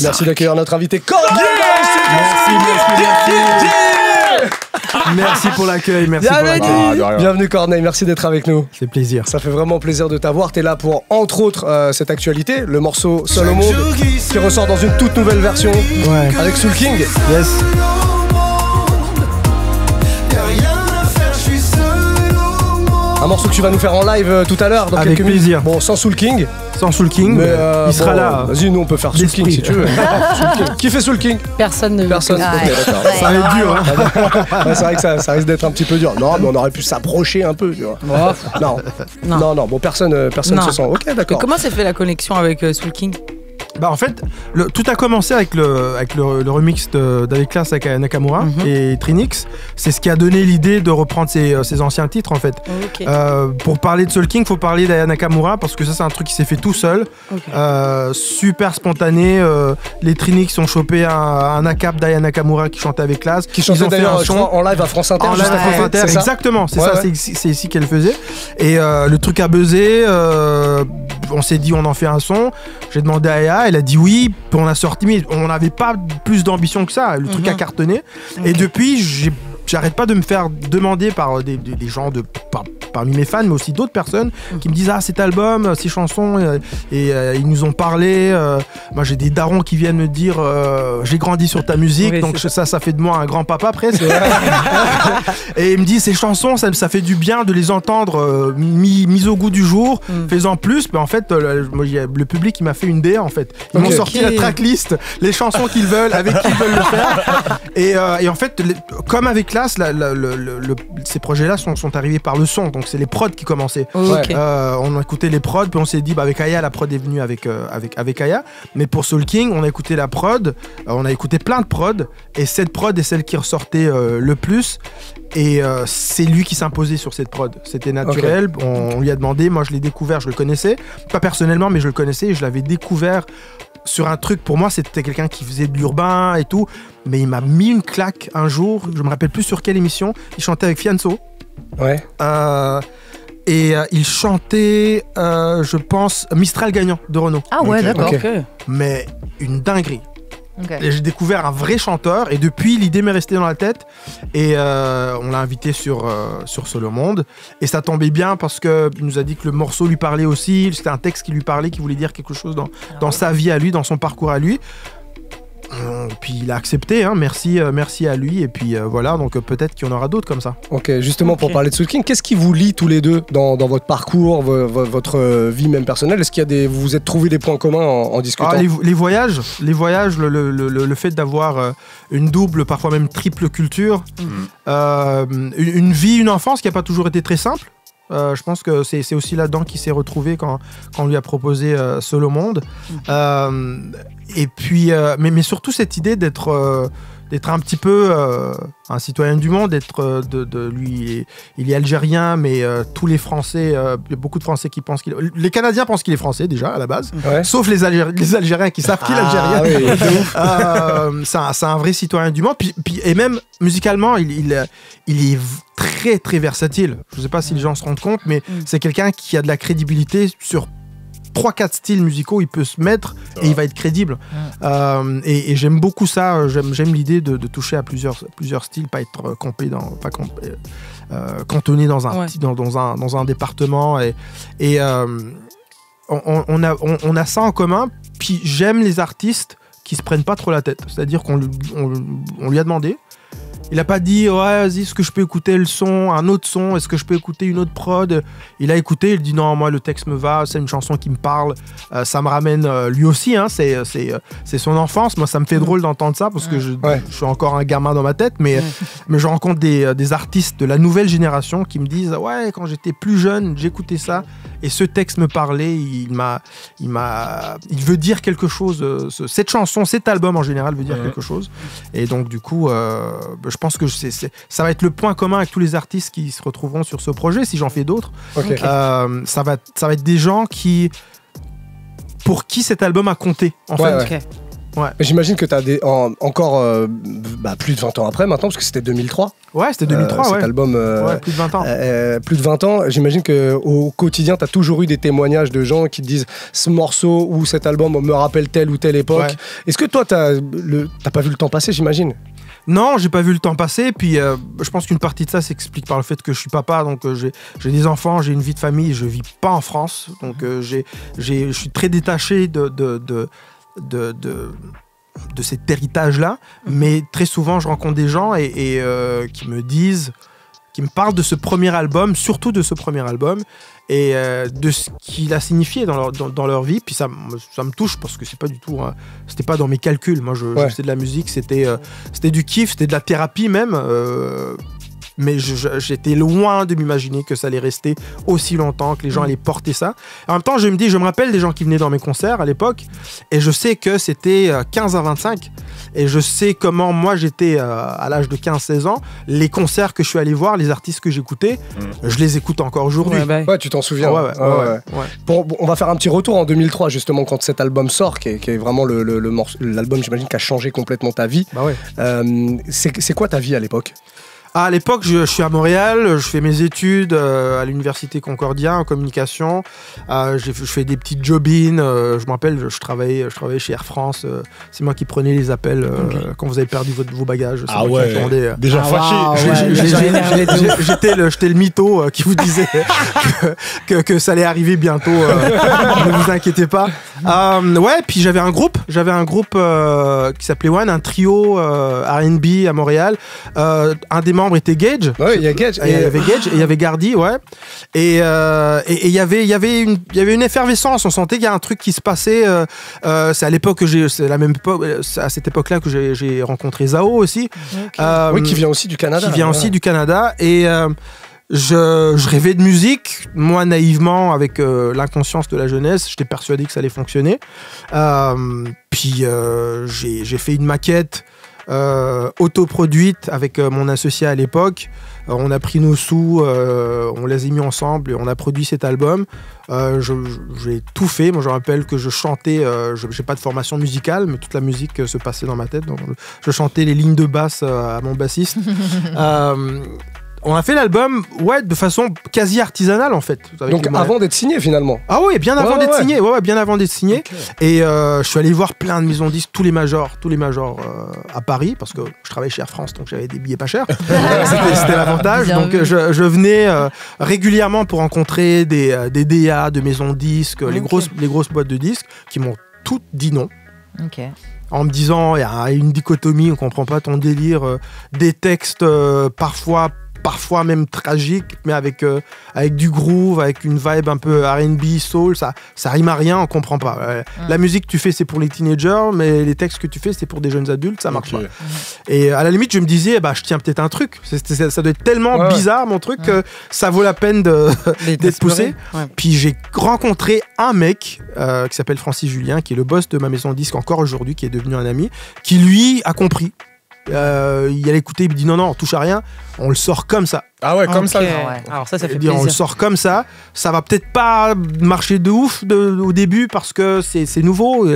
Merci d'accueillir notre invité Corneille. Merci pour l'accueil, merci pour l'accueil. Bienvenue Corneille, merci d'être avec nous. C'est plaisir. Ça fait vraiment plaisir de t'avoir. T'es là pour, entre autres, cette actualité, le morceau Seul au monde, qui ressort dans une toute nouvelle version avec Soul King. Yes. Un morceau que tu vas nous faire en live tout à l'heure dans avec quelques plaisir. minutes. Bon, sans Soul King. Sans SoulKing, mais il sera là. Vas-y, nous on peut faire Soul King si tu veux. Qui fait Soul King? Personne ne veut. Personne. Ok, d'accord. Ça va être dur. Hein. Ouais, c'est vrai que ça risque d'être un petit peu dur. Non, mais on aurait pu s'approcher un peu, tu vois. Non. Bon, personne se sent. Ok, d'accord. Comment s'est fait la connexion avec Soul King? Bah en fait, tout a commencé avec le remix d'Avec Classe avec Nakamura et Trinix. C'est ce qui a donné l'idée de reprendre ses anciens titres en fait. Okay. Pour parler de Soul King, faut parler d'Aya Nakamura parce que ça c'est un truc qui s'est fait tout seul. Okay. Super spontané. Les Trinix ont chopé un ACAP d'Aya Nakamura qui chantait avec Classe. Qui chantait d'ailleurs en live à France Inter. En live à France Inter, exactement. C'est ça, c'est ici qu'elle faisait. Et le truc a buzzé. On s'est dit on en fait un son. J'ai demandé à Aya, elle a dit oui, puis on a sorti, mais on n'avait pas plus d'ambition que ça. Le truc a cartonné. Et depuis, j'arrête pas de me faire demander par des gens parmi mes fans, mais aussi d'autres personnes qui me disent ah cet album, ces chansons, ils nous ont parlé. Moi j'ai des darons qui viennent me dire j'ai grandi sur ta musique, donc ça fait de moi un grand papa presque. Et ils me disent ces chansons, ça fait du bien de les entendre mis au goût du jour, fais-en plus. Mais en fait le public il m'a fait une DA en fait. Ils m'ont sorti la tracklist, les chansons qu'ils veulent, avec qui ils veulent le faire. Et en fait comme avec Classe, ces projets-là sont arrivés par le son, donc c'est les prods qui commençaient. Okay. On a écouté les prods, puis on s'est dit avec Aya, la prod est venue avec Aya. Mais pour Soul King, on a écouté la prod, on a écouté plein de prods, et cette prod est celle qui ressortait le plus. Et c'est lui qui s'imposait sur cette prod. C'était naturel. Okay. On lui a demandé. Moi, je l'ai découvert. Je le connaissais, pas personnellement, mais je le connaissais et je l'avais découvert sur un truc. Pour moi, c'était quelqu'un qui faisait de l'urbain et tout. Mais il m'a mis une claque un jour. Je me rappelle plus sur quelle émission. Il chantait avec Fianso. Ouais. Et il chantait, je pense, Mistral gagnant de Renaud. Ah ouais, d'accord. Okay. Mais une dinguerie. Okay. Et j'ai découvert un vrai chanteur et depuis l'idée m'est restée dans la tête et on l'a invité sur Seul au monde et ça tombait bien parce qu'il nous a dit que le morceau lui parlait aussi, c'était un texte qui lui parlait, qui voulait dire quelque chose dans sa vie à lui, dans son parcours à lui. Puis il a accepté, hein. Merci à lui et puis voilà, donc peut-être qu'il y en aura d'autres comme ça. Ok, justement pour parler de Soul King, qu'est-ce qui vous lie tous les deux dans votre parcours, votre vie même personnelle? Est-ce qu'il y a vous vous êtes trouvé des points communs en discutant? Les voyages, le fait d'avoir une double, parfois même triple culture, une vie, une enfance qui n'a pas toujours été très simple. Je pense que c'est aussi là-dedans qu'il s'est retrouvé quand on lui a proposé Seul au monde. Et puis, mais surtout cette idée d'être un petit peu un citoyen du monde, lui, il est algérien, mais tous les Français, il y a beaucoup de Français qui pensent les Canadiens pensent qu'il est français déjà à la base, sauf les Algériens qui savent qu'il est algérien. Oui, c'est un vrai citoyen du monde. Puis, et même musicalement, il est très très versatile. Je ne sais pas si les gens se rendent compte, mais c'est quelqu'un qui a de la crédibilité sur 3-4 styles musicaux, il peut se mettre et il va être crédible. Et j'aime beaucoup ça. J'aime l'idée de toucher à plusieurs styles, pas être cantonné dans un département. Et on a ça en commun. Puis j'aime les artistes qui se prennent pas trop la tête. C'est-à-dire qu'on lui a demandé. Il a pas dit ouais vas-y, est-ce que je peux écouter un autre son, est-ce que je peux écouter une autre prod. Il a écouté, il dit non, moi le texte me va, c'est une chanson qui me parle, ça me ramène lui aussi, hein, c'est son enfance. Moi ça me fait drôle d'entendre ça parce que je suis encore un gamin dans ma tête, mais je rencontre des artistes de la nouvelle génération qui me disent ouais, quand j'étais plus jeune j'écoutais ça et ce texte me parlait, il veut dire quelque chose, cette chanson, cet album en général veut dire quelque chose. Et donc du coup je pense que ça va être le point commun avec tous les artistes qui se retrouveront sur ce projet, si j'en fais d'autres. Okay. Ça va être des gens pour qui cet album a compté, en fait. Okay. Ouais. Mais j'imagine que tu as encore plus de 20 ans après maintenant, parce que c'était 2003. Ouais, c'était 2003, cet ouais. album. Ouais, plus de 20 ans. Plus de 20 ans. J'imagine qu'au quotidien, tu as toujours eu des témoignages de gens qui te disent ce morceau ou cet album me rappelle telle ou telle époque. Ouais. Est-ce que toi, t'as pas vu le temps passer, j'imagine? Non, j'ai pas vu le temps passer. Puis je pense qu'une partie de ça s'explique par le fait que je suis papa, donc j'ai des enfants, j'ai une vie de famille, je vis pas en France, donc je suis très détaché de cet héritage-là. Mais très souvent, je rencontre des gens et qui me parlent de ce premier album, surtout de ce premier album, et de ce qu'il a signifié dans leur vie. Puis ça me touche parce que c'est pas du tout, c'était pas dans mes calculs. Moi, je faisais de la musique, c'était du kiff, c'était de la thérapie même. Mais j'étais loin de m'imaginer que ça allait rester aussi longtemps, que les gens allaient porter ça. En même temps, je me rappelle des gens qui venaient dans mes concerts à l'époque, et je sais que c'était 15 à 25, et je sais comment moi j'étais à l'âge de 15-16 ans, les concerts que je suis allé voir, les artistes que j'écoute, je les écoute encore aujourd'hui. Ouais, tu t'en souviens. Ouais. Bon, on va faire un petit retour en 2003, justement, quand cet album sort, qui est vraiment l'album, j'imagine, qui a changé complètement ta vie. Bah ouais. C'est quoi ta vie à l'époque? À l'époque, je suis à Montréal, je fais mes études à l'université Concordia en communication. Je fais des petites job-in. Je me rappelle, je travaillais chez Air France. C'est moi qui prenais les appels quand vous avez perdu vos bagages. Ah ouais, déjà fâché. J'étais le mytho qui vous disait que ça allait arriver bientôt. Ne vous inquiétez pas. Ouais, puis j'avais un groupe qui s'appelait One, un trio R&B à Montréal. Un des membres était Gage. Ouais, il y a Gage. Il y avait Gage et il y avait Gardy, ouais. Et il y avait une effervescence. On sentait qu'il y a un truc qui se passait. C'est à l'époque à cette époque-là que j'ai rencontré Zao aussi. Okay. Oui, qui vient aussi du Canada. Du Canada. Et je rêvais de musique. Moi, naïvement, avec l'inconscience de la jeunesse, j'étais persuadé que ça allait fonctionner. Puis j'ai fait une maquette autoproduite avec mon associé à l'époque. On a pris nos sous, on les a mis ensemble et on a produit cet album. J'ai tout fait. Moi, je me rappelle que je chantais, j'ai pas de formation musicale, mais toute la musique se passait dans ma tête. Donc, je chantais les lignes de basse à mon bassiste. On a fait l'album, de façon quasi artisanale en fait. Donc avant d'être signé finalement. Ah oui, bien avant d'être signé. Ouais, bien avant d'être signé. Okay. Et je suis allé voir plein de maisons de disques, tous les majors à Paris, parce que je travaillais chez Air France, donc j'avais des billets pas chers. C'était l'avantage. Donc je venais régulièrement pour rencontrer des DA de maisons de disques, les grosses boîtes de disques, qui m'ont toutes dit non. Ok. En me disant, il y a une dichotomie, on comprend pas ton délire, des textes parfois même tragique, mais avec du groove, avec une vibe un peu R&B, soul, ça rime à rien, on comprend pas. La musique que tu fais, c'est pour les teenagers, mais les textes que tu fais, c'est pour des jeunes adultes, ça marche pas. Et à la limite, je me disais, je tiens peut-être un truc. Ça doit être tellement bizarre, mon truc, que ça vaut la peine d'être poussé. Ouais. Puis j'ai rencontré un mec qui s'appelle Francis Julien, qui est le boss de ma maison de disque encore aujourd'hui, qui est devenu un ami, qui lui a compris. Il allait écouter, il me dit non, on touche à rien, on le sort comme ça. Ah ouais, comme ça. Ouais. Alors ça fait plaisir. On le sort comme ça. Ça va peut-être pas marcher de ouf au début parce que c'est nouveau.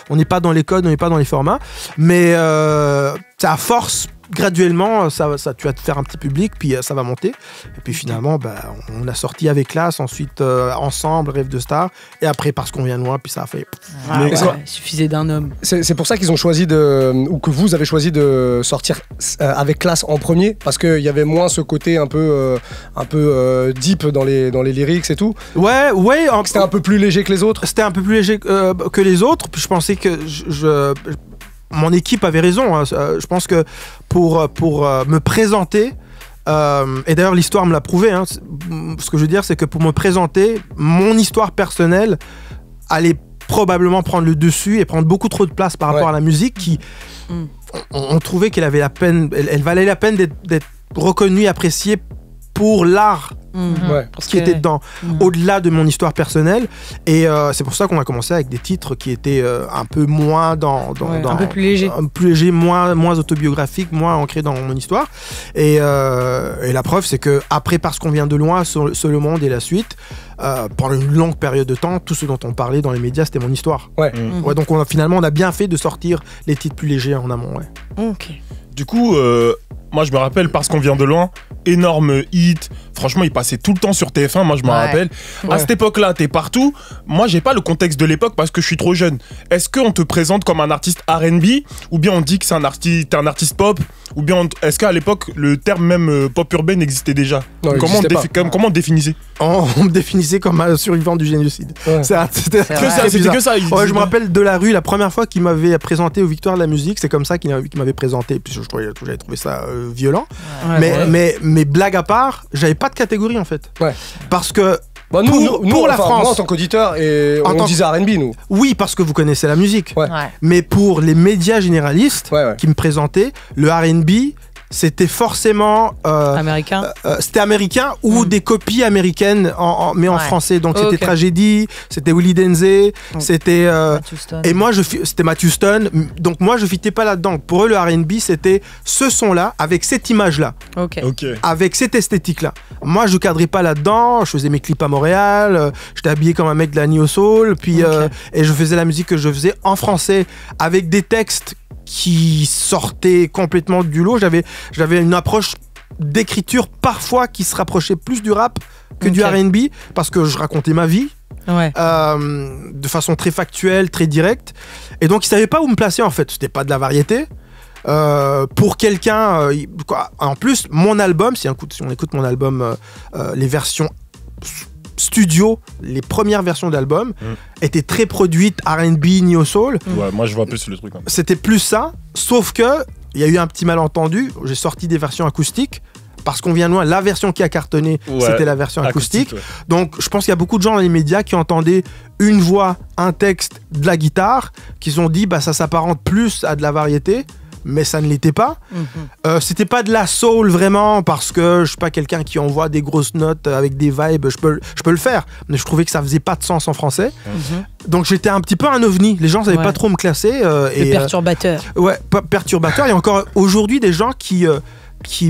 On n'est pas dans les codes, on n'est pas dans les formats. Mais à force, graduellement, tu vas te faire un petit public, puis ça va monter. Et puis finalement, on a sorti avec classe, ensuite ensemble, Rêve de Star, et après parce qu'on vient de loin, puis ça a fait. Il suffisait d'un homme. C'est pour ça qu'ils ont choisi ou que vous avez choisi de sortir avec classe en premier, parce qu'il y avait moins ce côté un peu deep dans les lyrics et tout. Ouais. C'était un peu plus léger que les autres. C'était un peu plus léger que les autres. Puis je pensais que mon équipe avait raison. Hein. Je pense que pour me présenter, et d'ailleurs l'histoire me l'a prouvé, hein, ce que je veux dire, c'est que pour me présenter, mon histoire personnelle allait probablement prendre le dessus et prendre beaucoup trop de place par rapport à la musique qui, on trouvait qu'elle avait la peine, elle valait la peine d'être reconnue, appréciée pour l'art qui était dedans, au-delà de mon histoire personnelle. Et c'est pour ça qu'on a commencé avec des titres qui étaient un peu moins un peu plus léger, moins autobiographique, moins ancré dans mon histoire. Et la preuve, c'est que après, parce qu'on vient de loin, sur le monde et la suite, pendant une longue période de temps, tout ce dont on parlait dans les médias, c'était mon histoire. Ouais. Ouais, donc finalement, on a bien fait de sortir les titres plus légers en amont. Ouais. Ok. Du coup, moi je me rappelle, parce qu'on vient de loin, énorme hit. Franchement, il passait tout le temps sur TF1, moi je me rappelle. À cette époque-là, t'es partout. Moi, j'ai pas le contexte de l'époque parce que je suis trop jeune. Est-ce qu'on te présente comme un artiste R&B, ou bien on dit que t'es un artiste pop, ou bien est-ce qu'à l'époque, le terme même pop urbaine existait déjà? Non, comment on définissait? On me définissait comme un survivant du génocide. Ouais. C'était que ça. Ouais, je me rappelle de la rue, la première fois qu'il m'avait présenté aux Victoires de la musique, c'est comme ça qu'il m'avait présenté. Puis j'avais trouvé ça violent. Ouais. Mais blague à part, j'avais pas de catégorie en fait. Ouais. Parce que nous, pour la France, moi en tant qu'auditeur, on disait R&B nous. Oui, parce que vous connaissez la musique. Ouais. Mais pour les médias généralistes qui me présentaient, le R&B, c'était forcément américain. C'était américain ou des copies américaines mais en français. Donc c'était Tragédie, c'était Willie Denzey, c'était et moi c'était Matthew Stone. Donc moi je fitais pas là-dedans. Pour eux le R&B c'était ce son-là avec cette image-là, avec cette esthétique-là. Moi je cadrais pas là-dedans. Je faisais mes clips à Montréal. J'étais habillé comme un mec de la Neo Soul. Puis et je faisais la musique que je faisais en français avec des textes qui sortait complètement du lot. J'avais une approche d'écriture parfois qui se rapprochait plus du rap que du R&B parce que je racontais ma vie de façon très factuelle, très directe. Et donc, ils savaient pas où me placer en fait. C'était pas de la variété. Pour quelqu'un... en plus, mon album, si on écoute mon album, les versions studio, les premières versions d'album étaient très produites R&B, Neo Soul. Ouais, moi je vois plus le truc. C'était plus ça, sauf que il y a eu un petit malentendu. J'ai sorti des versions acoustiques parce qu'on vient de loin. La version qui a cartonné, c'était la version acoustique. Donc je pense qu'il y a beaucoup de gens dans les médias qui entendaient une voix, un texte, de la guitare, qui se sont dit bah ça s'apparente plus à de la variété. Mais ça ne l'était pas. C'était pas de la soul vraiment parce que je suis pas quelqu'un qui envoie des grosses notes avec des vibes. Je peux le faire, mais je trouvais que ça faisait pas de sens en français. Donc j'étais un petit peu un ovni. Les gens savaient pas trop me classer. Perturbateur. Perturbateur. Il y a encore aujourd'hui des gens qui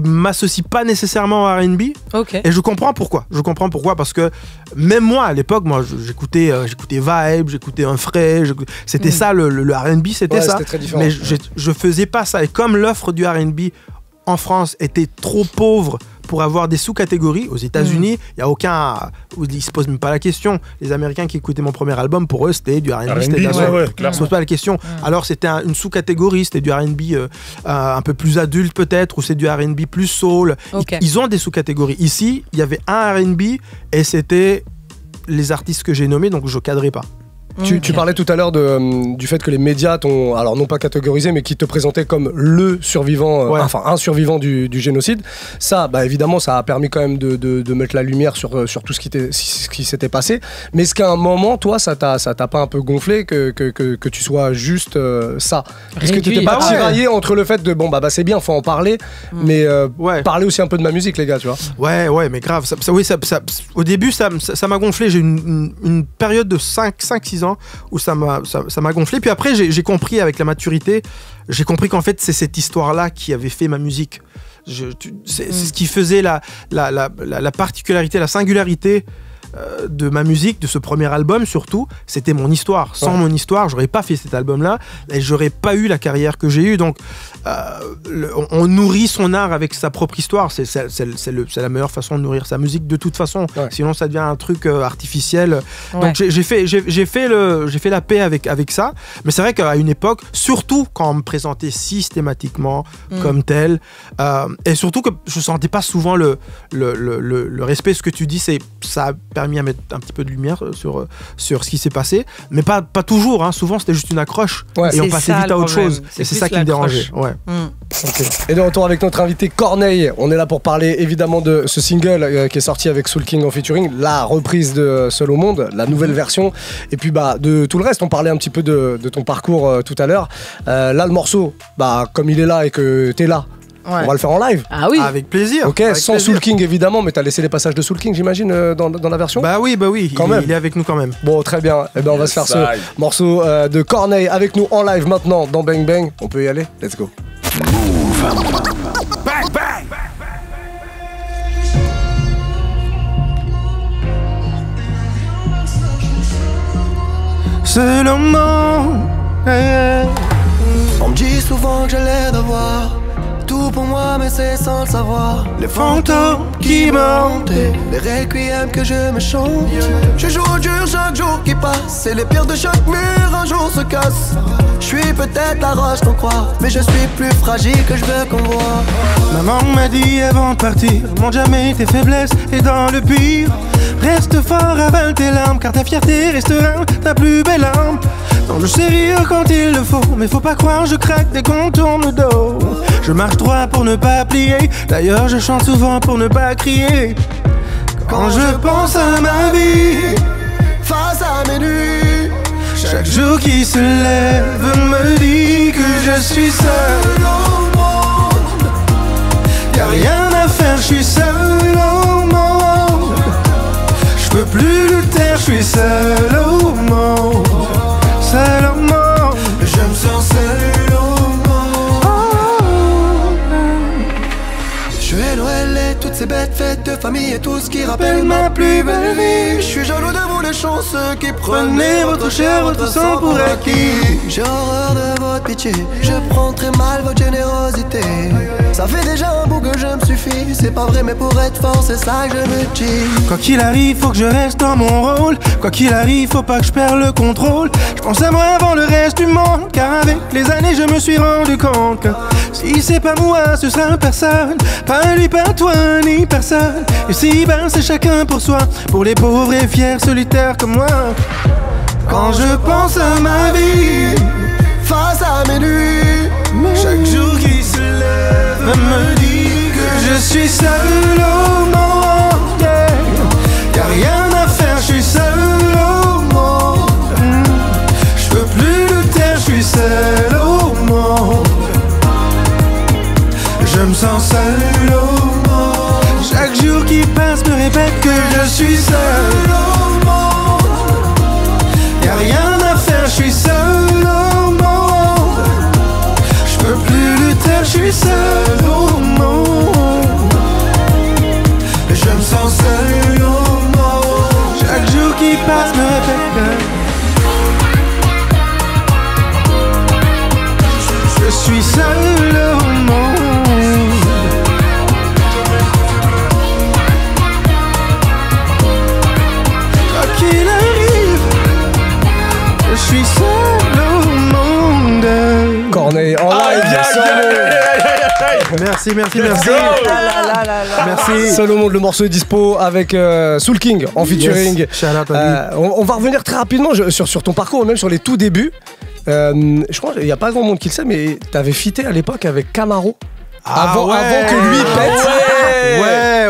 m'associent pas nécessairement à R&B. Et je comprends pourquoi. Parce que même moi à l'époque, j'écoutais Vibe, j'écoutais Un Frais, c'était ça le R&B, c'était ça. Très différent. Mais je faisais pas ça. Et comme l'offre du R&B en France était trop pauvre pour avoir des sous-catégories, aux États-Unis, il y a aucun, ils se posent même pas la question. Les Américains qui écoutaient mon premier album, pour eux, c'était du R&B, c'était de la soul. Ils se posent pas la question. Alors c'était une sous-catégorie, c'était du R&B un peu plus adulte peut-être, ou c'est du R&B plus soul. Ils ont des sous-catégories. Ici, il y avait un R&B et c'était les artistes que j'ai nommés, donc je cadrais pas. Tu parlais tout à l'heure du fait que les médias t'ont, alors non pas catégorisé, mais qui te présentaient comme le survivant, enfin un survivant du génocide. Ça, bah évidemment, ça a permis quand même de mettre la lumière sur tout ce qui s'était passé. Mais est-ce qu'à un moment, toi, ça t'a pas un peu gonflé que tu sois juste ça? Est-ce que tu t'étais pas tiraillé entre le fait de bon bah c'est bien, faut en parler, mais parler aussi un peu de ma musique, les gars, tu vois? Ouais, mais grave. Au début, ça m'a gonflé. J'ai une période de 5-6 ans où ça m'a gonflé. Puis après, j'ai compris avec la maturité, j'ai compris qu'en fait, c'est cette histoire-là qui avait fait ma musique. C'est ce qui faisait la particularité, la singularité de ma musique, de ce premier album surtout, c'était mon histoire. Sans mon histoire, j'aurais pas fait cet album-là et j'aurais pas eu la carrière que j'ai eue. Donc, on nourrit son art avec sa propre histoire. C'est la meilleure façon de nourrir sa musique de toute façon. Sinon, ça devient un truc artificiel. Donc, j'ai fait la paix avec ça. Mais c'est vrai qu'à une époque, surtout quand on me présentait systématiquement comme tel, et surtout que je sentais pas souvent le respect. Ce que tu dis, ça a permis à mettre un petit peu de lumière sur ce qui s'est passé, mais pas toujours, hein. Souvent c'était juste une accroche et on passait vite à autre chose, et c'est ça qui me dérangeait. Et de retour avec notre invité Corneille, on est là pour parler évidemment de ce single qui est sorti avec Soul King en featuring, la reprise de Seul au monde, la nouvelle version, et puis de tout le reste. On parlait un petit peu de ton parcours tout à l'heure. Là le morceau, comme il est là et que t'es là, on va le faire en live. Ah oui. Avec plaisir. Ok, avec sans plaisir. Soul King évidemment, mais t'as laissé les passages de Soul King, j'imagine, dans la version. Bah oui. Il est avec nous quand même. Bon, très bien. Et on va se faire ce morceau de Corneille avec nous en live maintenant dans Bang Bang. On peut y aller. Let's go. Bang bang. seul au monde. On me dit souvent que j'ai l'air d'avoir tout pour moi, mais c'est sans le savoir. Les fantômes qui montent, les requiem que je me chante. Je joue au dur chaque jour qui passe, et les pierres de chaque mur un jour se cassent. Je suis peut-être la roche qu'on croit, mais je suis plus fragile que je veux qu'on voit. Maman m'a dit avant de partir, montre jamais tes faiblesses et dans le pire, reste fort, avale tes larmes, car ta fierté restera ta plus belle arme. Non, je sais rire quand il le faut, mais faut pas croire, je craque dès qu'on tourne le dos. Je marche droit pour ne pas plier, d'ailleurs je chante souvent pour ne pas crier. Quand je pense à ma vie, face à mes nuits, chaque jour qui se lève me dit que je suis seul au monde. Y'a rien à faire, je suis seul au monde. Je peux plus lutter, je suis seul au monde. Seul au monde, je me sens seul au monde. Je suis Noël et toutes ces bêtes fêtes de famille et tout ce qui rappelle ma plus belle vie. Je suis jaloux de vous les chanceux qui prenez votre chair, votre sang pour acquis. J'ai horreur de votre pitié, je prends très mal votre générosité. Ça fait déjà un bout que je me suffis, c'est pas vrai mais pour être fort c'est ça que je me dis. Quoi qu'il arrive, faut que je reste dans mon rôle. Quoi qu'il arrive, faut pas que je perde le contrôle. Je pense à moi avant le reste du monde, car avec les années je me suis rendu compte que si c'est pas moi, ce sera personne. Pas lui, pas toi, ni personne. Et si ben c'est chacun pour soi, pour les pauvres et fiers solitaires comme moi. Quand je pense à ma vie, face à mes nuits, chaque jour qui se lève me dit que je suis seul au monde. Y'a rien à faire, je suis seul au monde. Je peux plus lutter, je suis seul au monde. Je me sens seul au monde. Chaque jour qui passe me répète que je suis seul au monde. Y'a rien à faire, je suis seul au monde. Je peux plus lutter, je suis seul au monde. Je me sens seul au monde. Chaque jour qui passe me répète que je suis seul au monde. Quoi qu'il arrive, je suis seul au monde. Corneille en live, Merci. Merci. Seul au monde, le morceau est dispo avec Soul King en featuring. Yes. Shout out à lui. On va revenir très rapidement sur ton parcours, même sur les tout débuts. Je crois qu'il n'y a pas grand monde qui le sait, mais tu avais featé à l'époque avec Camaro. Avant que lui pète. Ouais.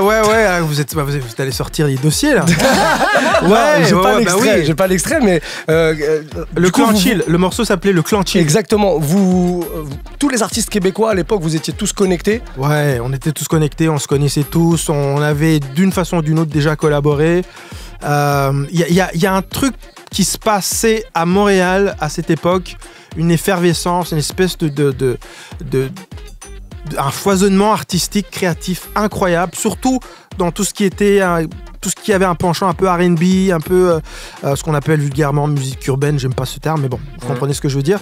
Vous êtes allé sortir les dossiers là. J'ai pas l'extrait, mais le Clan Chill. Le morceau s'appelait le Clan Chill. Exactement. Tous les artistes québécois à l'époque, vous étiez tous connectés. Ouais, on était tous connectés, on se connaissait tous, on avait d'une façon ou d'une autre déjà collaboré. Il y a un truc qui se passait à Montréal à cette époque, une effervescence, une espèce un foisonnement artistique, créatif incroyable, surtout dans tout ce qui était tout ce qui avait un penchant un peu R&B, un peu ce qu'on appelle vulgairement musique urbaine, j'aime pas ce terme, mais bon, vous comprenez ce que je veux dire.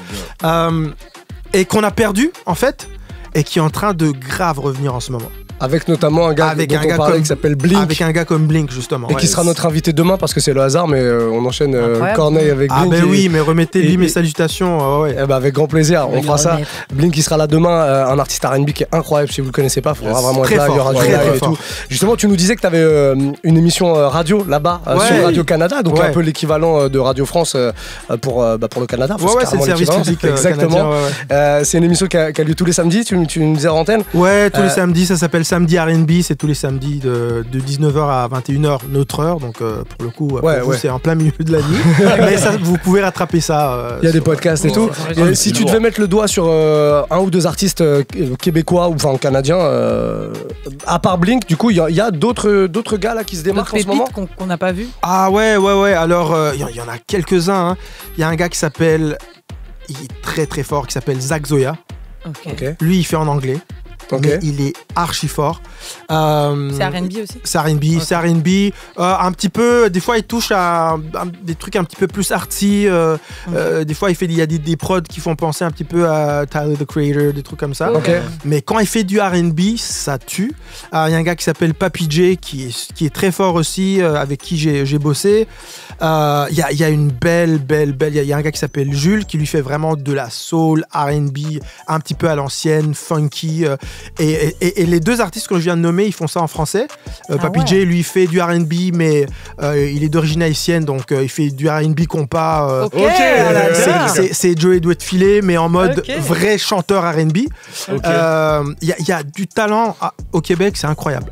Et qu'on a perdu en fait, et qui est en train de grave revenir en ce moment. Avec notamment un gars dont on parlait qui s'appelle Blink. Avec un gars comme Blink, justement. Et qui sera notre invité demain parce que c'est le hasard, mais on enchaîne Corneille avec Blink. Ah ben oui, mais remettez-lui mes salutations. Eh ben avec grand plaisir, on fera ça. Blink qui sera là demain, un artiste R&B qui est incroyable. Si vous le connaissez pas, il faudra vraiment être là, il y aura du live et tout. Justement, tu nous disais que tu avais une émission radio là-bas sur Radio Canada, donc un peu l'équivalent de Radio France pour le Canada. Ouais, c'est le service public. Exactement. C'est une émission qui a lieu tous les samedis, tu nous disais en antenne. Ouais, tous les samedis, ça s'appelle Samedi R&B, c'est tous les samedis de 19h à 21h, notre heure, donc pour le coup, vous, c'est en plein milieu de la nuit. Mais ça, vous pouvez rattraper ça. Il y a des podcasts et tout. Si tu devais mettre le doigt sur un ou deux artistes québécois ou enfin canadiens, à part Blink, du coup, il y a d'autres gars là qui se démarquent en ce moment qu'on n'a pas vu. Ah ouais. Alors, il y en a quelques-uns. Il y a un gars qui s'appelle, il est très très fort, qui s'appelle Zach Zoya. Okay. Lui, il fait en anglais. Mais il est archi fort. C'est R&B aussi. C'est R&B, c'est R&B. Un petit peu, des fois il touche à des trucs un petit peu plus artsy. Des fois il y a des prods qui font penser un petit peu à Tyler the Creator, des trucs comme ça. Mais quand il fait du R&B, ça tue. Il y a un gars qui s'appelle Papy J qui est très fort aussi, avec qui j'ai bossé. Il y a une belle. Il y a un gars qui s'appelle Jules qui lui fait vraiment de la soul, R&B, un petit peu à l'ancienne, funky. Et les deux artistes que je viens de nommer, ils font ça en français. Papy J, lui, fait du R&B, mais il est d'origine haïtienne, donc il fait du R&B compas. C'est Joey Douet-Filet, mais en mode vrai chanteur R&B. Il y a du talent au Québec, c'est incroyable.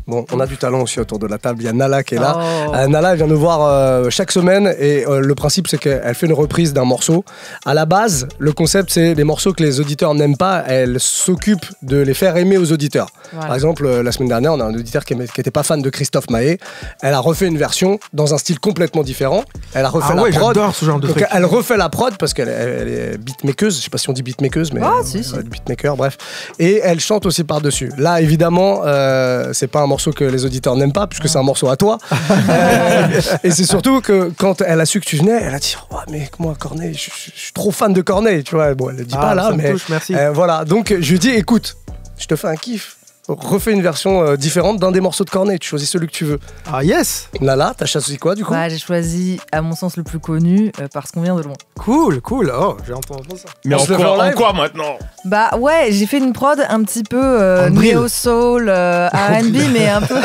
Bon, on a du talent aussi autour de la table. Il y a Nala qui est là. Nala, elle vient nous voir chaque semaine et le principe, c'est qu'elle fait une reprise d'un morceau. À la base, le concept, c'est des morceaux que les auditeurs n'aiment pas. Elle s'occupe de les faire aimer aux auditeurs. Voilà. Par exemple, la semaine dernière, on a un auditeur qui n'était pas fan de Christophe Maé. Elle a refait une version dans un style complètement différent. Elle a refait la prod. J'adore ce genre de truc. Elle refait la prod parce qu'elle est beatmakeuse. Je sais pas si on dit beatmakeuse, mais beatmaker, bref. Et elle chante aussi par-dessus. Là, évidemment, c'est pas un morceau que les auditeurs n'aiment pas, puisque c'est un morceau à toi. Et c'est surtout que quand elle a su que tu venais, elle a dit mais moi, Corneille, je suis trop fan de Corneille, tu vois. Bon, elle le dit pas là, mais touche, merci. voilà. Donc je lui dis, écoute, je te fais un kiff. Refais une version différente d'un des morceaux de Corneille. Tu choisis celui que tu veux. Ah yes. Nala, t'as choisi quoi du coup? J'ai choisi, à mon sens, le plus connu, Parce qu'on vient de loin. Cool. Oh, j'ai entendu ça. Mais en quoi maintenant? J'ai fait une prod un petit peu néo-soul, R&B, mais un peu...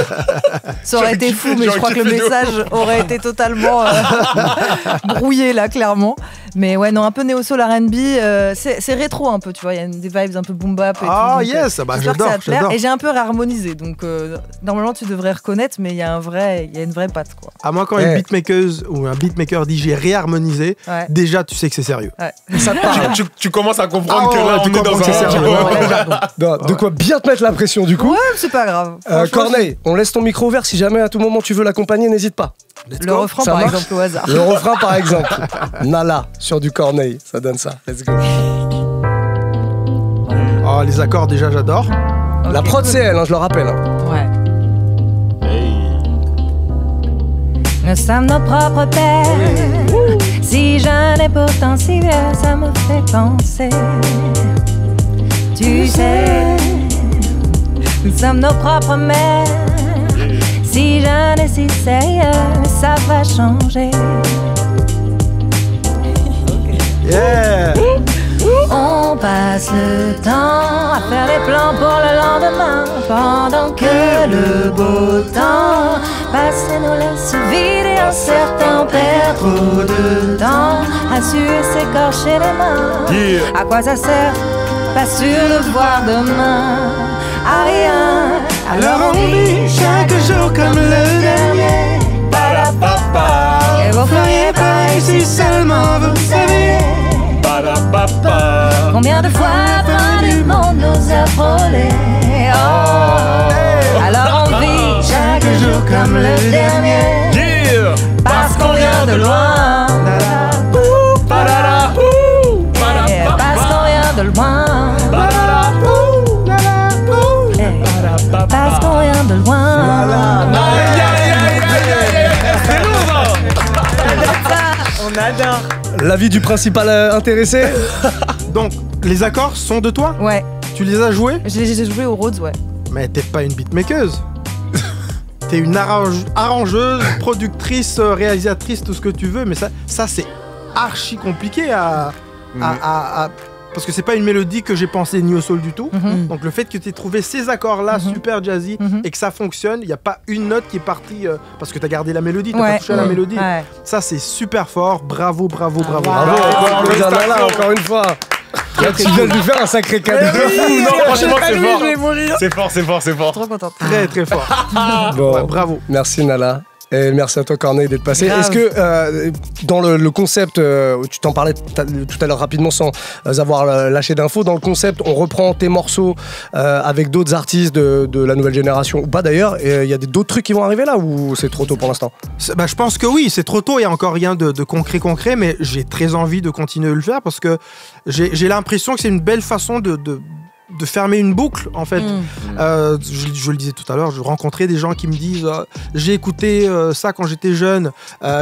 Ça aurait été fou, mais je crois que le message aurait été totalement brouillé là, clairement. Mais ouais, non, un peu néo-soul, R&B, c'est rétro un peu, tu vois. Il y a des vibes un peu boom-bap et tout. Ah yes, j'adore. Et j'ai un peu réharmonisé, donc normalement tu devrais reconnaître, mais il y a une vraie patte, quoi. À moi, quand une beatmakeuse ou un beatmaker dit j'ai réharmonisé, déjà tu sais que c'est sérieux. Ça te parle. Tu commences à comprendre que là on est dans un sérieux. De quoi bien te mettre la pression du coup. Ouais, c'est pas grave. Corneille, on laisse ton micro ouvert, si jamais à tout moment tu veux l'accompagner, n'hésite pas. Le refrain par exemple au hasard. Le refrain par exemple. Nala sur du Corneille, ça donne ça. Let's go. Oh, les accords déjà j'adore. La prod c'est elle, je le rappelle. Ouais. Nous sommes nos propres pères. Si jeune et pourtant si vieux, ça me fait penser. Tu sais, nous sommes nos propres mères. Si jeune et si sérieux, ça va changer. Yeah. On passe le temps à faire des plans pour le lendemain, pendant que le beau temps passe et nous laisse vider. Un certain perd trop de temps à suer, s'écorcher les mains. À quoi ça sert? Pas sûr de voir demain. À rien. Alors on vit chaque jour comme le dernier. Et vous feriez pareil si seulement vous saviez. Combien de fois la fin du monde nous a frôlés. Alors on vit chaque jour comme le dernier. Parce qu'on vient de loin. Parce qu'on vient de loin. Parce qu'on vient de loin. On adore. L'avis du principal intéressé. Donc, les accords sont de toi? Ouais. Tu les as joués? Je les ai joués au Rhodes, ouais. Mais t'es pas une beatmakeuse. T'es une arrangeuse, productrice, réalisatrice, tout ce que tu veux, mais ça c'est archi compliqué à parce que c'est pas une mélodie que j'ai pensé ni au soul du tout. Donc le fait que tu aies trouvé ces accords-là super jazzy et que ça fonctionne, il n'y a pas une note qui est partie parce que tu as gardé la mélodie, tu n'as pas touché à la mélodie. Ouais. Ça c'est super fort, bravo. Bravo, encore une fois. Tu viens de lui faire un sacré cadeau. Non, franchement, c'est fort. Trop contente. Très fort. Bon, ouais, bravo. Merci Nala. Et merci à toi Corneille d'être passé. Grave. Est-ce que dans le concept, tu t'en parlais tout à l'heure rapidement sans avoir lâché d'infos, dans le concept on reprend tes morceaux avec d'autres artistes de la nouvelle génération ou pas d'ailleurs, et il y a d'autres trucs qui vont arriver là ou c'est trop tôt pour l'instant? Je pense que oui, c'est trop tôt, il n'y a encore rien de concret, mais j'ai très envie de continuer de le faire parce que j'ai l'impression que c'est une belle façon de fermer une boucle en fait. Je le disais tout à l'heure, je rencontrais des gens qui me disent j'ai écouté ça quand j'étais jeune,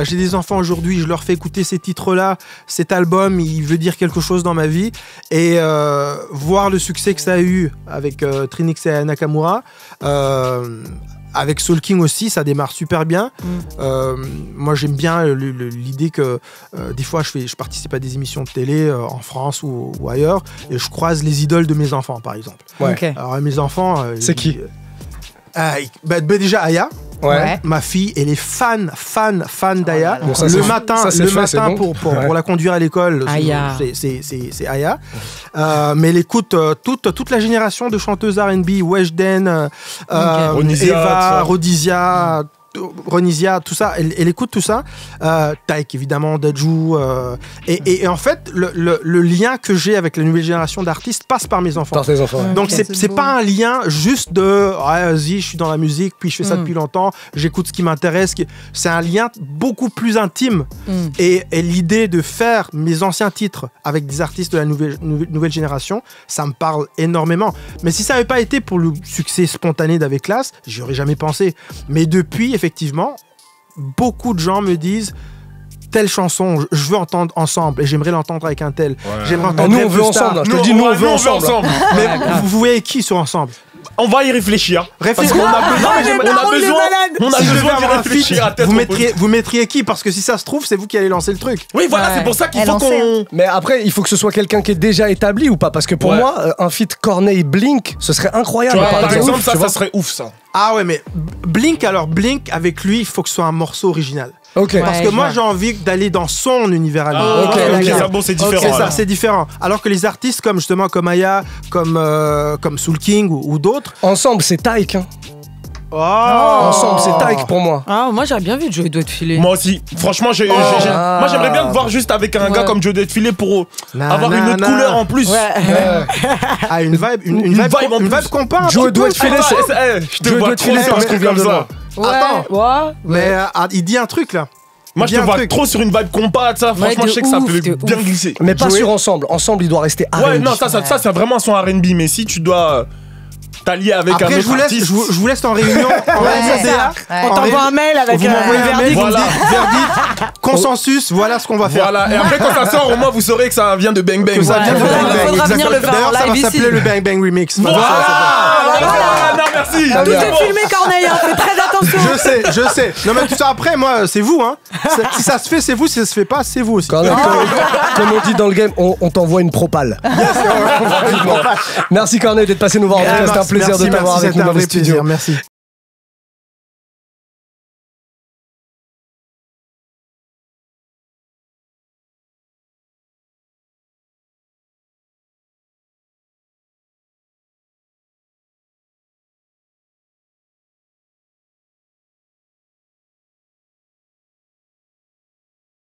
j'ai des enfants aujourd'hui, je leur fais écouter ces titres-là, cet album il veut dire quelque chose dans ma vie, et voir le succès que ça a eu avec Trinix et Nakamura, avec Soul King aussi, ça démarre super bien. Moi, j'aime bien l'idée que des fois, je participe à des émissions de télé en France ou ailleurs, et je croise les idoles de mes enfants, par exemple. Ouais. Ok. Alors, mes enfants... C'est qui déjà, Aya. Ouais. Ma fille, elle est fan d'Aya. Bon, ça, le c'est matin, bon. pour la conduire à l'école, Aya. c'est Aya. Mais elle écoute toute la génération de chanteuses R&B, Weshden, Eva, Ronisia, tout ça, elle écoute tout ça. Taïk, évidemment, Dajou. Et en fait, le lien que j'ai avec la nouvelle génération d'artistes passe par mes enfants. Par tes enfants. Donc, c'est pas un lien juste de vas-y, je suis dans la musique, puis je fais ça depuis longtemps, j'écoute ce qui m'intéresse. C'est un lien beaucoup plus intime. Et l'idée de faire mes anciens titres avec des artistes de la nouvelle génération, ça me parle énormément. Mais si ça n'avait pas été pour le succès spontané d'Avec Classe, j'y aurais jamais pensé. Mais depuis, effectivement, beaucoup de gens me disent telle chanson, je veux entendre ensemble et j'aimerais l'entendre avec un tel. J'aimerais entendre nous on veut ensemble. Je te dis, nous on veut ensemble. Mais vous voyez qui sur ensemble? On va y réfléchir. Parce qu'on a besoin de réfléchir à tête reposée. Vous mettriez qui? Parce que si ça se trouve, c'est vous qui allez lancer le truc. Oui, voilà, c'est pour ça qu'il faut qu'on... Mais après, il faut que ce soit quelqu'un qui est déjà établi ou pas? Parce que pour moi, un feat Corneille-Blink, ce serait incroyable. Par exemple, ça serait ouf, ça. Ah ouais, mais Blink, avec lui, il faut que ce soit un morceau original. Ok. Parce que moi, j'ai envie d'aller dans son univers à lui. C'est différent. C'est ça, c'est différent. Alors que les artistes comme Aya, comme Soul King ou d'autres. Ensemble, c'est Taïk. Hein. Ensemble, c'est Taïk pour moi. Ah, moi j'aurais bien vu Joey doit te filer. Moi aussi. Franchement, moi j'aimerais bien te voir juste avec un gars comme Joey doit te filer pour avoir une autre couleur en plus. Ah, une vibe compas. Joey doit te filer, je te vois trop parce qu'on vient de ça. Attends. Mais il dit un truc là. Moi je te vois trop sur une vibe compas, ça. Franchement, je sais que ça peut bien glisser. Mais pas sur Ensemble. Ensemble, il doit rester R&B. Ouais, non, ça c'est vraiment son R&B. Mais si tu dois t'allier avec un autre artiste. Je vous laisse en réunion. On t'envoie un mail avec un verdict. Voilà. Verdict, consensus, voilà ce qu'on va faire. Voilà. Et après, quand ça sort, au moins, vous saurez que ça vient de Bang Bang. Il faudra venir le faire en live ici. Ça va s'appeler le Bang Bang Remix. Voilà. Non, merci. Tout est filmé, Corneille. Fais très attention. Je sais. Non, mais tout ça après, moi, c'est vous. Si ça se fait, c'est vous. Si ça se fait pas, c'est vous aussi. Comme on dit dans le game, on t'envoie une propale. Merci Corneille d'être passé nous voir. En tout cas, c'était un plaisir de t'avoir avec nous dans le studio. Merci.